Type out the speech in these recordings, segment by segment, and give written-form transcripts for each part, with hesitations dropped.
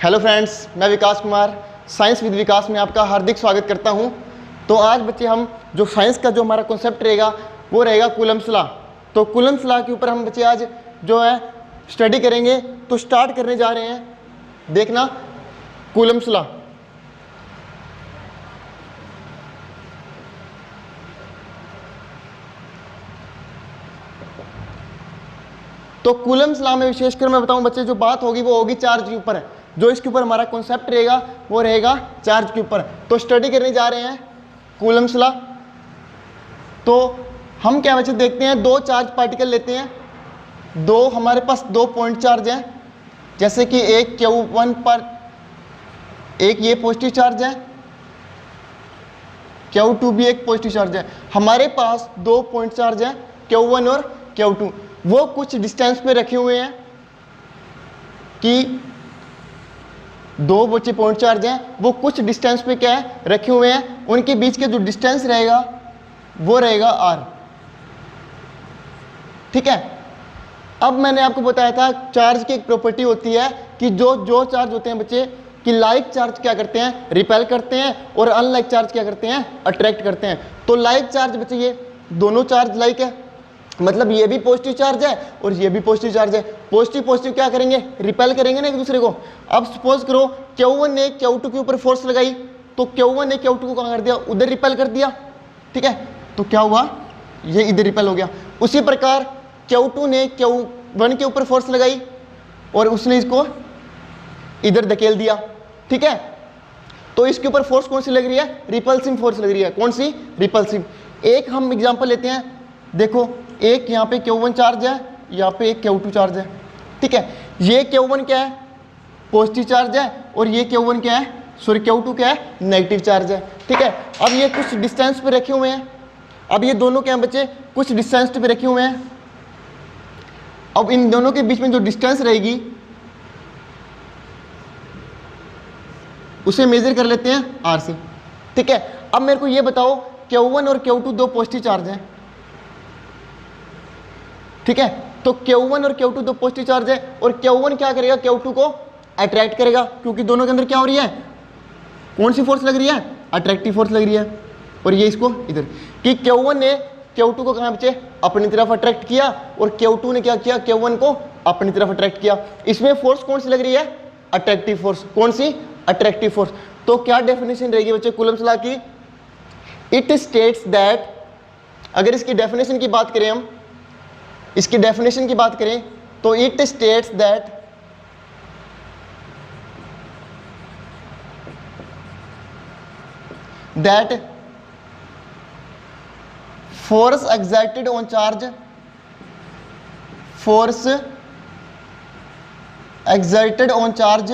Hello friends, मैं विकास Kumar science with विकास में आपका हार्दिक स्वागत करता हूं। तो आज बच्चे हम जो साइंस का जो हमारा कॉन्सेप्ट रहेगा वो रहेगा कूलम्ब्स लॉ। तो कूलम्ब्स लॉ के ऊपर हम बच्चे आज जो है स्टडी करेंगे। तो स्टार्ट करने जा रहे हैं, देखना कूलम्ब्स लॉ। तो कूलम्ब्स लॉ में विशेषकर मैं बताऊं बच्चे, जो बात होगी वो होगी चार्ज के ऊपर। जो इसके ऊपर हमारा कॉन्सेप्ट रहेगा वो रहेगा चार्ज के ऊपर। तो स्टडी करने जा रहे हैं कूलम्ब्स लॉ। तो हम क्या बच्चे देखते हैं, दो चार्ज पार्टिकल लेते हैं। दो हमारे पास दो पॉइंट चार्ज हैं, जैसे कि एक Q1 पर एक ये पॉजिटिव चार्ज है, Q2 भी एक पॉजिटिव चार्ज है। हमारे पास दो पॉइंट चार्ज हैं Q1 और Q2। वो कुछ डिस्टेंस पे रखे हुए हैं कि दो बच्चे पॉइंट चार्ज हैं, वो कुछ डिस्टेंस पे क्या है रखे हुए हैं। उनके बीच के जो डिस्टेंस रहेगा वो रहेगा r। ठीक है। अब मैंने आपको बताया था चार्ज की एक प्रॉपर्टी होती है कि जो चार्ज होते हैं बच्चे कि लाइक चार्ज क्या करते हैं, रिपेल करते हैं, और अनलाइक चार्ज क्या करते हैं, अट्रैक्ट करते हैं। तो लाइक चार्ज बच्चे ये दोनों चार्ज लाइक है, मतलब ये भी पॉजिटिव चार्ज है और ये भी पॉजिटिव चार्ज है। पॉजिटिव पॉजिटिव क्या करेंगे, रिपेल करेंगे ना एक दूसरे को। अब सपोज करो Q1 ने Q2 के ऊपर फोर्स लगाई, तो Q1 ने Q2 को कहाँ कर दिया, उधर रिपेल कर दिया। ठीक है, तो क्या हुआ, ये इधर रिपेल हो गया। उसी प्रकार Q2 ने Q1 के ऊपर फोर्स लगाई और उसने इसको इधर धकेल दिया। ठीक है, तो इसके ऊपर फोर्स कौन सी लग रही है, रिपल्सिव फोर्स लग रही है। कौन सी, रिपल्सिव। एक हम एग्जांपल लेते हैं, देखो एक यहाँ पे Q1 चार्ज है, यहाँ पे एक Q2 चार्ज है। ठीक है, ये Q1 क्या है, पॉजिटिव चार्ज है, और ये Q1 क्या है, सॉरी Q2 क्या है, नेगेटिव चार्ज है। ठीक है, अब ये कुछ डिस्टेंस पे रखे हुए हैं। अब ये दोनों क्या हैं बच्चे, कुछ डिस्टेंस पे रखे हुए हैं। अब इन दोनों के बीच में जो डिस्टेंस रहेगी उसे मेजर कर लेते हैं r से। ठीक है, अब मेरे को ये बताओ Q1 और Q2 दो पॉजिटिव चार्ज हैं। ठीक है, तो Q1 और Q2 दो पॉजिटिव चार्ज है, और Q1 क्या करेगा, Q2 को अट्रैक्ट करेगा, क्योंकि दोनों के अंदर क्या हो रही है, कौन सी फोर्स लग रही है, अट्रैक्टिव फोर्स लग रही है। और ये इसको इधर कि Q1 ने Q2 को कहाँ बच्चे, अपनी तरफ अट्रैक्ट किया, और Q2 ने क्या किया, Q1 को अपनी तरफ अट्रैक्ट किया। इसमें फोर्स कौन सी लग रही है, अट्रैक्टिव फोर्स। कौन सी, अट्रैक्टिव फोर्स। तो क्या डेफिनेशन रहेगी बच्चे कूलम्ब्स लॉ की, इट स्टेट्स दैट, अगर इसकी डेफिनेशन की बात करें हम, इसकी डेफिनेशन की बात करें तो it states that force exerted on charge, force exerted on charge,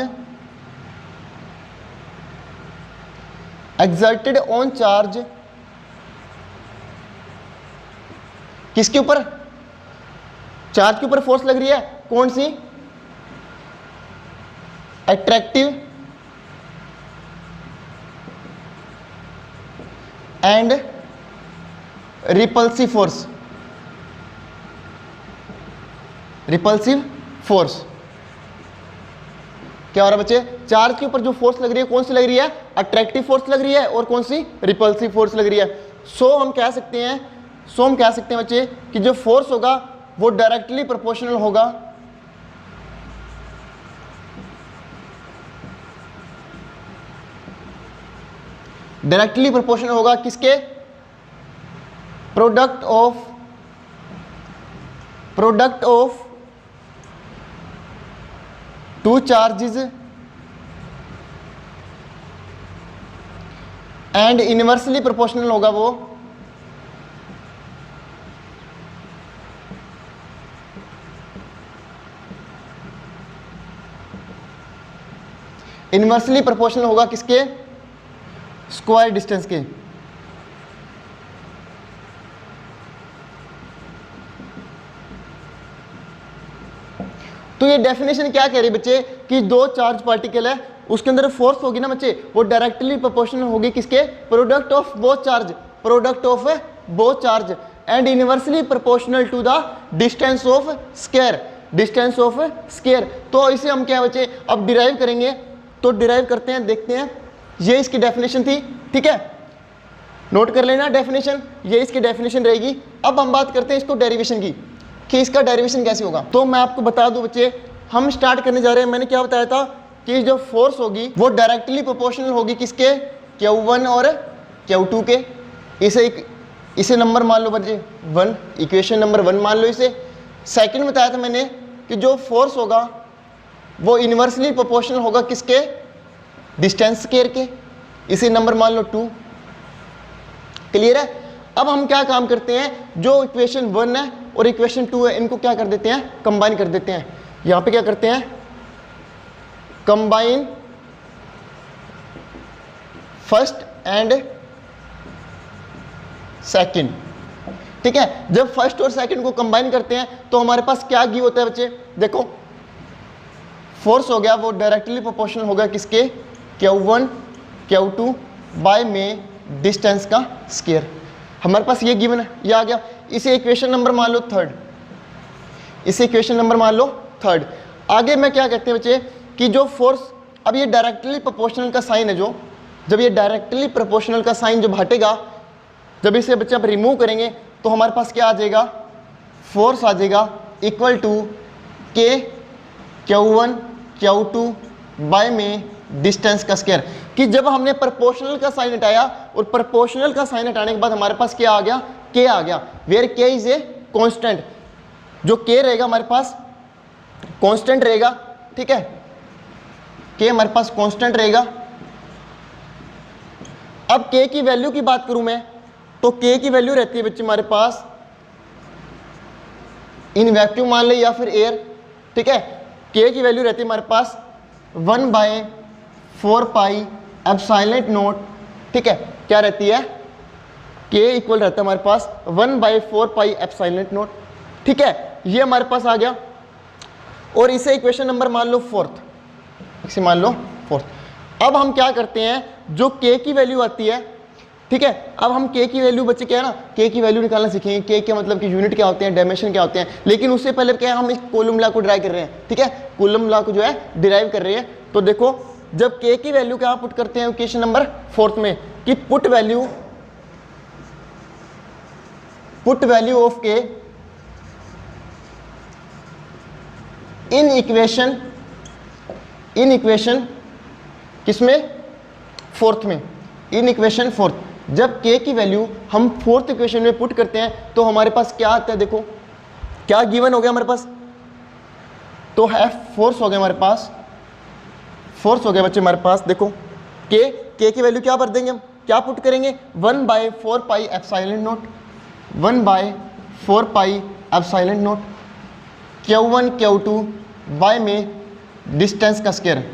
exerted on charge किसके ऊपर, चार्ज के ऊपर फोर्स लग रही है। कौन सी, attractive and repulsive force, repulsive force. क्या हो रहा है बच्चे, चार्ज के ऊपर जो फोर्स लग रही है कौन सी लग रही है, अट्रैक्टिव फोर्स लग रही है, और कौन सी, रिपल्सिव फोर्स लग रही है। सो हम कह सकते हैं बच्चे कि जो फोर्स होगा वो डायरेक्टली प्रोपोर्शनल होगा, डायरेक्टली प्रोपोर्शनल होगा किसके, product of two charges and inversely proportional होगा वो इनवर्सली प्रोपोर्शनल होगा किसके, स्क्वायर डिस्टेंस के। तो ये डेफिनेशन क्या कह रही है बच्चे कि दो चार्ज पार्टिकल है, उसके अंदर फोर्स होगी ना बच्चे, वो डायरेक्टली प्रोपोर्शनल होगी किसके, product of both charge, product of both charge and inversely proportional to the distance of square, distance of square. तो इसे हम क्या बच्चे अब डिराइव करेंगे तो डिराइव करते हैं, देखते हैं। ये इसकी डेफिनेशन थी, ठीक है, नोट कर लेना डेफिनेशन, ये इसकी डेफिनेशन रहेगी। अब हम बात करते हैं इसको डेरिवेशन की, कि इसका डेरिवेशन कैसे होगा। तो मैं आपको बता दूं बच्चे, हम स्टार्ट करने जा रहे हैं। मैंने क्या बताया था कि जो फोर्स होगी वो डायरेक्टली प्रोपोर्शनल होगी किसके, Q1 और Q2 के। इसे नंबर मान लो बच्चे 1, इक्वेशन नंबर 1 मान लो इसे। सेकंड बताया था मैंने कि जो फोर्स होगा वो इन्वर्सली प्रोपोर्शनल होगा किसके, डिस्टेंस स्क्वायर के। इसे नंबर मान लो 2। क्लियर है। अब हम क्या काम करते हैं, जो इक्वेशन 1 है और इक्वेशन 2 है, इनको क्या कर देते हैं, कंबाइन कर देते हैं। यहां पे क्या करते हैं, कंबाइन फर्स्ट एंड सेकंड, ठीक है। जब फर्स्ट और सेकंड को कंबाइन करते हैं तो हमारे पास क्या गिव होता है बच्चे, देखो फोर्स हो गया वो डायरेक्टली प्रोपोर्शनल होगा किसके, Q1 Q2 बाय में डिस्टेंस का स्क्वायर। हमारे पास ये गिवन है, ये आ गया। इसे इक्वेशन नंबर मान लो 3rd, इसे इक्वेशन नंबर मान लो 3rd। आगे मैं क्या कहते हैं बच्चे कि जो फोर्स, अब ये डायरेक्टली प्रोपोर्शनल का साइन है, जो जब ये डायरेक्टली प्रोपोर्शनल का साइन जब हटेगा, जब इसे बच्चे आप रिमूव करेंगे तो हमारे पास क्या आ जाएगा, फोर्स आ जाएगा इक्वल टू के Q1 Q2 बाय में डिस्टेंस का स्क्वायर। कि जब हमने प्रोपोर्शनल का साइन हटाया और प्रोपोर्शनल का साइन हटाने के बाद हमारे पास क्या आ गया, के आ गया, where K is a constant. जो के रहेगा हमारे पास कांस्टेंट रहेगा, ठीक है, के हमारे पास कांस्टेंट रहेगा। अब के की वैल्यू की बात करूं मैं, तो के की वैल्यू रहती है बच्चे हमारे पास इन वैक्यूम मान ले या फिर एयर, ठीक है। के की वैल्यू रहती है हमारे पास 1/4 पाई एप्सिलॉन नॉट, ठीक है। क्या रहती है, के इक्वल रहता है हमारे पास 1/4 पाई एप्सिलॉन नॉट, ठीक है। ये हमारे पास आ गया और इसे इक्वेशन नंबर मान लो 4th, इसे मान लो 4th। अब हम क्या करते हैं, जो के की वैल्यू आती है, ठीक है। अब हम के की वैल्यू बच्चे क्या है ना, के की वैल्यू निकालना सीखेंगे। के क्या मतलब कि यूनिट क्या होते हैं, डायमेंशन क्या होते हैं। लेकिन उससे पहले क्या है, हम इस कूलम लॉ को डिराइव कर रहे हैं, ठीक है, कूलम लॉ को जो है डिराइव कर रहे हैं। तो देखो जब के की वैल्यू क्या पुट करते हैं इक्वेशन नंबर 4th में, कि पुट वैल्यू ऑफ के इन इक्वेशन किसमें, 4th में, इन इक्वेशन 4th। जब के की वैल्यू हम 4th इक्वेशन में पुट करते हैं तो हमारे पास क्या आता है, देखो क्या गिवन हो गया हमारे पास, तो है फोर्स हो गया हमारे पास, फोर्स हो गया बच्चे हमारे पास। देखो के की वैल्यू क्या भर देंगे हम, क्या पुट करेंगे, 1/4 pi epsilon naught, 1/4 pi epsilon naught Q1 Q2 by में डिस्टेंस का स्क्वायर,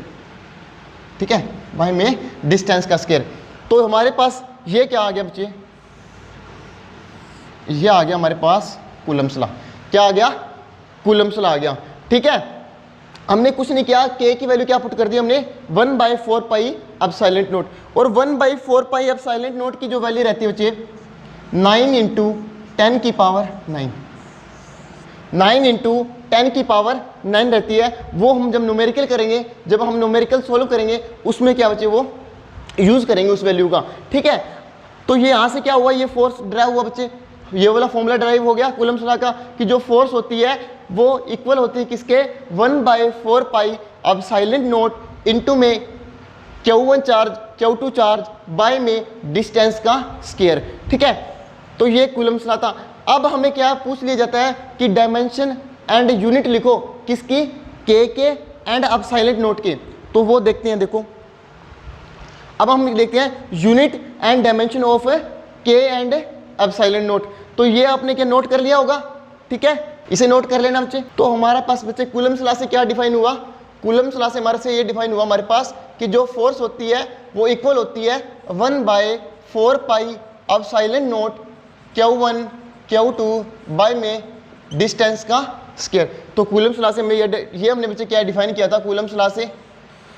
ठीक है, बाय में डिस्टेंस का स्क्वायर। तो हमारे पास ये क्या आ गया बच्चे, ये आ गया हमारे पास कूलम्स लॉ। क्या आ गया, कूलम्स लॉ आ गया, ठीक है। हमने कुछ नहीं किया, के की वैल्यू क्या पुट कर दी हमने, 1/4 पाई एप्सिलॉन नॉट। और 1/4 पाई एप्सिलॉन नॉट की जो वैल्यू रहती है बच्चे 9 × 10 की पावर 9, 9 × 10 की पावर 9 रहती है। वो हम जब न्यूमेरिकल करेंगे, जब हम न्यूमेरिकल सोल्व करेंगे, उसमें क्या बच्चे वो यूज करेंगे उस वैल्यू का, ठीक है। तो ये यहाँ से क्या हुआ, ये फोर्स ड्राइव हुआ बच्चे, ये वाला फॉर्मूला ड्राइव हो गया कूलम्स लॉ का, कि जो फोर्स होती है वो इक्वल होती है किसके, 1/4 पाई एप्सिलॉन नॉट इनटू में Q1 charge Q2 charge by में डिस्टेंस का स्क्वायर, ठीक है। तो ये कूलम्स लॉ था। अब हमें क्या पूछ लिया जाता है कि डायमेंशन एंड यूनिट लिखो किसकी, के एंड एप्सिलॉन नॉट के। तो वो देखते हैं, देखो अब हम देखते हैं यूनिट एंड डायमेंशन ऑफ के एंड एप्सिलॉन नॉट। तो ये आपने क्या नोट कर लिया होगा, ठीक है, इसे नोट कर लेना बच्चे। तो हमारे पास बच्चे कूलम्स लॉ से क्या डिफाइन हुआ, कूलम्स लॉ से हमारे से ये डिफाइन हुआ हमारे पास कि जो फोर्स होती है वो इक्वल होती है 1/4 pi epsilon naught Q1 Q2 by में डिस्टेंस का स्क्वायर। तो कूलम्स लॉ से मैं ये हमने बच्चे क्या डिफाइन किया था कूलम्स लॉ से,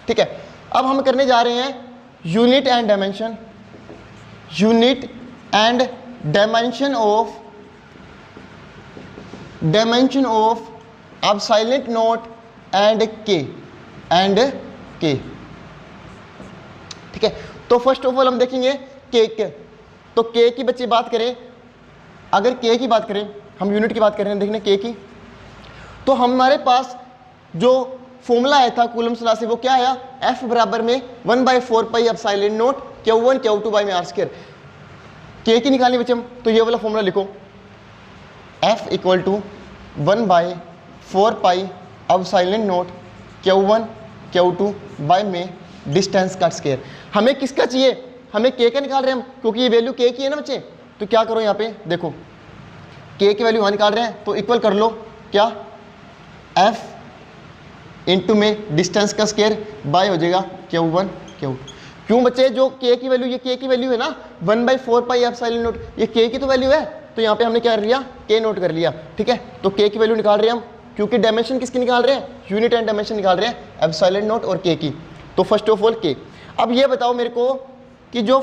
ठीक है। अब हम करने जा रहे हैं unit and dimension, unit and dimension of epsilon not and के ठीक है। तो फर्स्ट ऑफ ऑल हम देखेंगे के। तो के की बच्चे बात करें, अगर के की बात करें, हम यूनिट की बात कर रहे हैं, देखने के की, तो हमारे पास जो फॉर्मूला आया था कूलम्स लॉ से वो क्या आया, F बराबर में 1/4 pi epsilon naught Q1 Q2 by में आर स्क्वायर। के की निकालनी बच्चे हम, तो ये वाला फॉर्मूला लिखो, F equal to 1/4 pi epsilon naught Q1 Q2 by में डिस्टेंस का स्क्वायर। हमें किसका चाहिए, हमें के का निकाल रहे हैं हम, क्योंकि ये वैल्यू के की है ना बच्चे। तो क्या करो यहाँ पे देखो, के की वैल्यू वहाँ निकाल रहे हैं, तो इक्वल कर लो क्या, F इंटू में डिस्टेंस का स्क्वायर बाय हो जाएगा Q1 Q2। क्यों बच्चे, जो के की वैल्यू, ये के की वैल्यू है ना 1/4 पाई एप्सिलॉन नॉट, ये के की तो वैल्यू है, तो यहाँ पे हमने क्या कर लिया, के नोट कर लिया। ठीक है, तो के की वैल्यू निकाल रहे हैं हम, क्योंकि डायमेंशन किसकी निकाल रहे हैं, यूनिट एंड डायमेंशन निकाल रहे हैं एप्सिलॉन नॉट और के की। तो फर्स्ट ऑफ ऑल के। अब ये बताओ मेरे को कि जो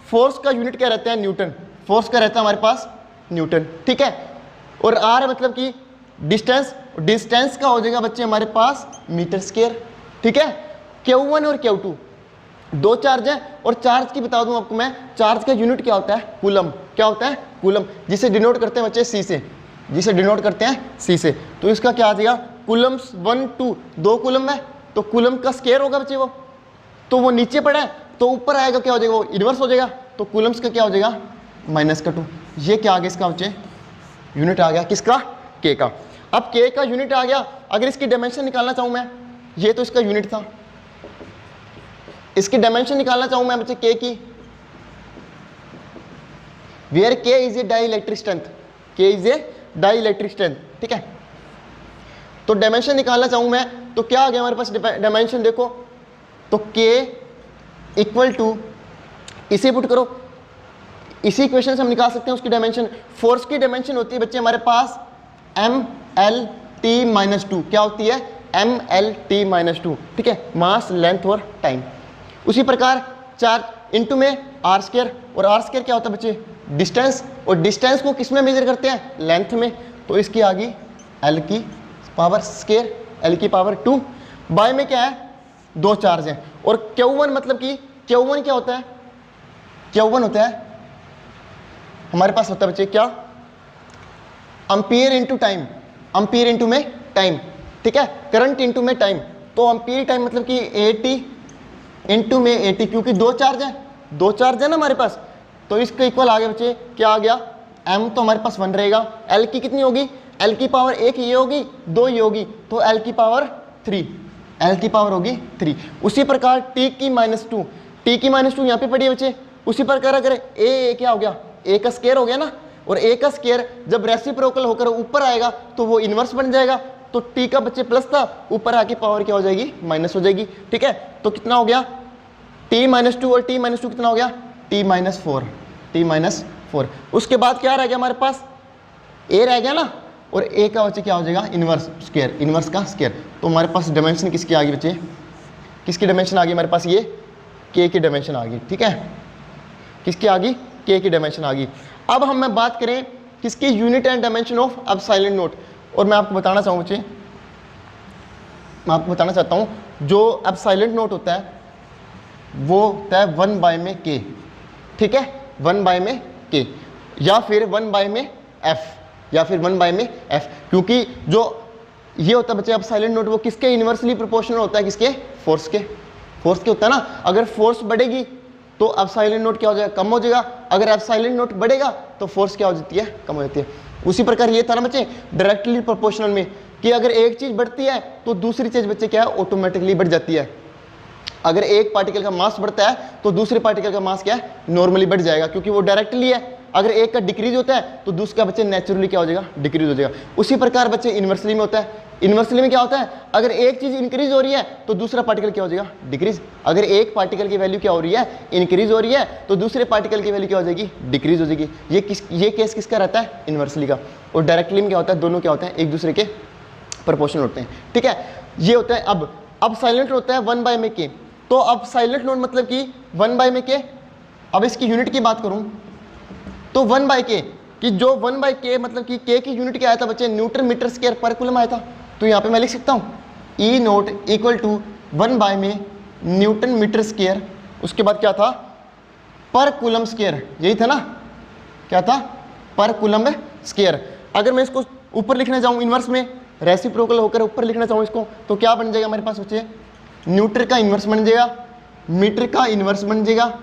फोर्स का यूनिट क्या रहता है, न्यूटन। फोर्स का रहता है हमारे पास न्यूटन, ठीक है। और आर मतलब कि डिस्टेंस, डिस्टेंस का हो जाएगा बच्चे हमारे पास मीटर स्क्वायर, ठीक है। Q1 और Q2 दो चार्ज है, और चार्ज की बता दूं आपको मैं, चार्ज का यूनिट क्या होता है, कूलम। क्या होता है, कूलम, जिसे डिनोट करते हैं बच्चे सी से, जिसे डिनोट करते हैं सी से। तो इसका क्या आ जाएगा, कूलम्स 1 2, 2 कूलम है, तो कूलम का स्क्वायर होगा बच्चे वो, तो वो नीचे पड़ा है, तो ऊपर आएगा क्या हो जाएगा, वो इन्वर्स हो जाएगा, तो कूलम्स का क्या हो जाएगा -2। ये क्या आ गया इसका बच्चे, यूनिट आ गया किसका, के का। अब के का यूनिट आ गया, अगर इसकी डायमेंशन निकालना चाहूँ मैं, ये तो इसका यूनिट था, इसकी डायमेंशन निकालना चाहूँ मैं बच्चे के की, where K is a dielectric strength, K is a dielectric strength, ठीक है। तो डायमेंशन निकालना चाहूँ मैं, तो क्या आ गया हमारे पास डायमेंशन, देखो तो के इक्वल टू, इसे पुट करो, इसी इक्वेशन से हम निकाल सकते हैं उसकी डायमेंशन। फोर्स की डायमेंशन होती है बच्चे हमारे पास MLT-2, क्या होती है, MLT-2, ठीक है, मास, लेंथ और टाइम। उसी प्रकार चार्ज इनटू में आर स्क्वायर, और आर स्क्वायर क्या होता है बच्चे, डिस्टेंस, और डिस्टेंस को किस में मेजर करते हैं, लेंथ में। तो इसकी आ गई L की पावर स्क्वायर, L की पावर 2 बाय में क्या है, दो चार्ज हैं। और Q1 मतलब कि Q1 क्या होता है, Q1 होता है हमारे पास होता है बच्चे क्या, ampere into time, ampere into में टाइम, ठीक है, करंट इनटू में टाइम। तो एम्पियर टाइम मतलब कि 80 इनटू में 80, क्योंकि दो चार्ज है, दो चार्ज है ना हमारे पास, तो इसके इक्वल आ गया बच्चे, क्या आ गया, m तो हमारे पास 1 रहेगा, L की कितनी होगी, L की पावर 1 ये होगी, 2 ये होगी, तो L की पावर 3, L की पावर होगी 3। उसी प्रकार T की -2, T की -2 यहाँ पे पड़ी है बच्चे। उसी प्रकार अगर A क्या हो गया, A का स्क्वायर हो गया ना, और A का स्क्वायर जब रेसिप्रोकल होकर ऊपर आएगा तो वो इन्वर्स बन जाएगा। तो T का बच्चे प्लस था, ऊपर आके पावर क्या हो जाएगी, माइनस हो जाएगी, ठीक है। तो कितना हो गया, T-2 और T-2 कितना हो गया, T-4, T-4। उसके बाद क्या रह गया हमारे पास, A रह गया ना, और A का बच्चे क्या हो जाएगा, इन्वर्स स्क्वायर, इन्वर्स का स्क्वायर। तो हमारे पास डायमेंशन किसकी आ गई बच्चे, किसकी डायमेंशन आ गई हमारे पास, ये K की डायमेंशन आ गई, ठीक है, किसकी आ गई, K की डायमेंशन आ गई। अब हम मैं बात करें किसकी, unit and dimension of epsilon not. और मैं आपको बताना चाहूँ बच्चे, मैं आपको बताना चाहता हूँ, जो एप्सिलॉन नॉट होता है वो होता है 1 बाय में K, ठीक है, 1 बाय में K, या फिर 1 बाय में F, या फिर 1 बाय में F। क्योंकि जो ये होता है बच्चे एप्सिलॉन नॉट, वो किसके इन्वर्सली प्रोपोर्शनल होता है, किसके, फोर्स के, फोर्स के होता है ना। अगर फोर्स बढ़ेगी तो एप्सिलॉन नॉट क्या हो जाएगा, कम हो जाएगा, अगर एप्सिलॉन नॉट बढ़ेगा तो फोर्स क्या हो जाती है, कम हो जाती है। उसी प्रकार ये था ना बच्चे डायरेक्टली प्रोपोर्शनल में, कि अगर एक चीज़ बढ़ती है तो दूसरी चीज़ बच्चे क्या है, ऑटोमेटिकली बढ़ जाती है। अगर एक पार्टिकल का मास बढ़ता है तो दूसरे पार्टिकल का मास क्या है, नॉर्मली बढ़ जाएगा, क्योंकि वो डायरेक्टली है। अगर एक का डिक्रीज होता है तो दूसरा बच्चे नेचुरली क्या हो जाएगा, डिक्रीज हो जाएगा। उसी प्रकार बच्चे इन्वर्सली में होता है, इन्वर्सली में क्या होता है, अगर एक चीज़ इंक्रीज हो रही है तो दूसरा पार्टिकल क्या हो जाएगा, डिक्रीज। अगर एक पार्टिकल की वैल्यू क्या हो रही है, इंक्रीज हो रही है, तो दूसरे पार्टिकल की वैल्यू क्या हो जाएगी, डिक्रीज हो जाएगी। ये केस किसका रहता है, इन्वर्सली का। और डायरेक्टली में क्या होता है, दोनों क्या होते हैं, एक दूसरे के प्रोपोर्शनल होते हैं, ठीक है। ये होता है। अब साइलेंट होता है 1 बाय में K। तो अब साइलेंट नोट मतलब कि 1 बाय में K। अब इसकी यूनिट की बात करूं तो 1 बाय K, कि जो 1 बाय K मतलब कि K की यूनिट क्या आया था बच्चे, न्यूटन मीटर स्क्वायर पर कूलम आया था। तो यहाँ पे मैं लिख सकता हूँ E naught equal to 1 by में न्यूटन मीटर स्क्वायर उसके बाद क्या था, पर कूलम स्क्वायर, यही था ना, क्या था, पर कूलम स्क्वायर। अगर मैं इसको ऊपर लिखना चाहूँ इन्वर्स में, रेसिप्रोकल होकर ऊपर लिखना चाहूँ इसको, तो क्या बन जाएगा हमारे पास बच्चे, न्यूटन का इन्वर्स बन जाएगा, मीटर का इन्वर्स बन जाएगा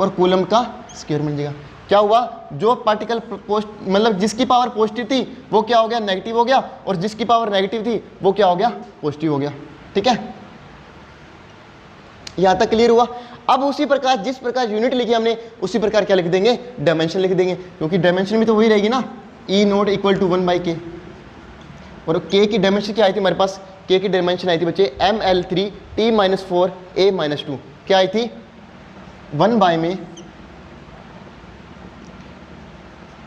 और कूलम का स्क्वायर बन जाएगा। क्या हुआ, जो पार्टिकल मतलब जिसकी पावर पॉजिटिव थी वो क्या हो गया, नेगेटिव हो गया, और जिसकी पावर नेगेटिव थी वो क्या हो गया, पॉजिटिव हो गया। ठीक है, यहां तक क्लियर हुआ। अब उसी प्रकार जिस प्रकार यूनिट लिखी हमने उसी प्रकार क्या लिख देंगे, डायमेंशन लिख देंगे, क्योंकि डायमेंशन भी तो वही रहेगी ना, ई नोट इक्वल टू 1/k। और k की डायमेंशन क्या आई थी हमारे पास, k की डायमेंशन आई थी बच्चे ml3 t-4 a-2। क्या आई थी, 1 बाय में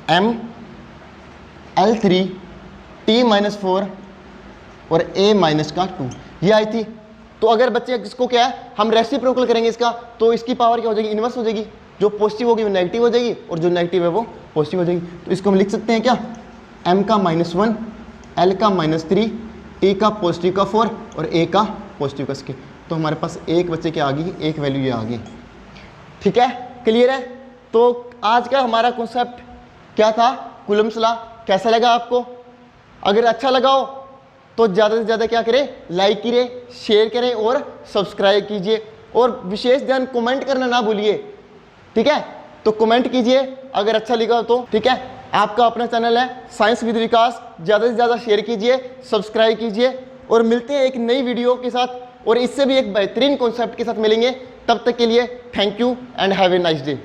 ml3 t-4 और a-2 ये आई थी। तो अगर बच्चे इसको क्या है, हम रेसिप्रोकल करेंगे इसका, तो इसकी पावर क्या हो जाएगी, इन्वर्स हो जाएगी, जो पॉजिटिव होगी वो नेगेटिव हो जाएगी और जो नेगेटिव है वो पॉजिटिव हो जाएगी। तो इसको हम लिख सकते हैं क्या, m का -1, l का -3, t का पॉजिटिव का 4 और a का पॉजिटिव का स्क्वायर। तो हमारे पास एक बच्चे क्या आ गई, एक वैल्यू ये आ गई। ठीक है, क्लियर है। तो आज का हमारा कॉन्सेप्ट क्या था, कूलम्स लॉ। कैसा लगा आपको, अगर अच्छा लगा हो तो ज़्यादा से ज़्यादा क्या करें, लाइक करें, शेयर करें और सब्सक्राइब कीजिए, और विशेष ध्यान कमेंट करना ना भूलिए। ठीक है, तो कमेंट कीजिए अगर अच्छा लगा तो। ठीक है, आपका अपना चैनल है साइंस विद विकास, ज़्यादा से ज़्यादा शेयर कीजिए, सब्सक्राइब कीजिए, और मिलते हैं एक नई वीडियो के साथ, और इससे भी एक बेहतरीन कॉन्सेप्ट के साथ मिलेंगे। तब तक के लिए thank you and have a nice day.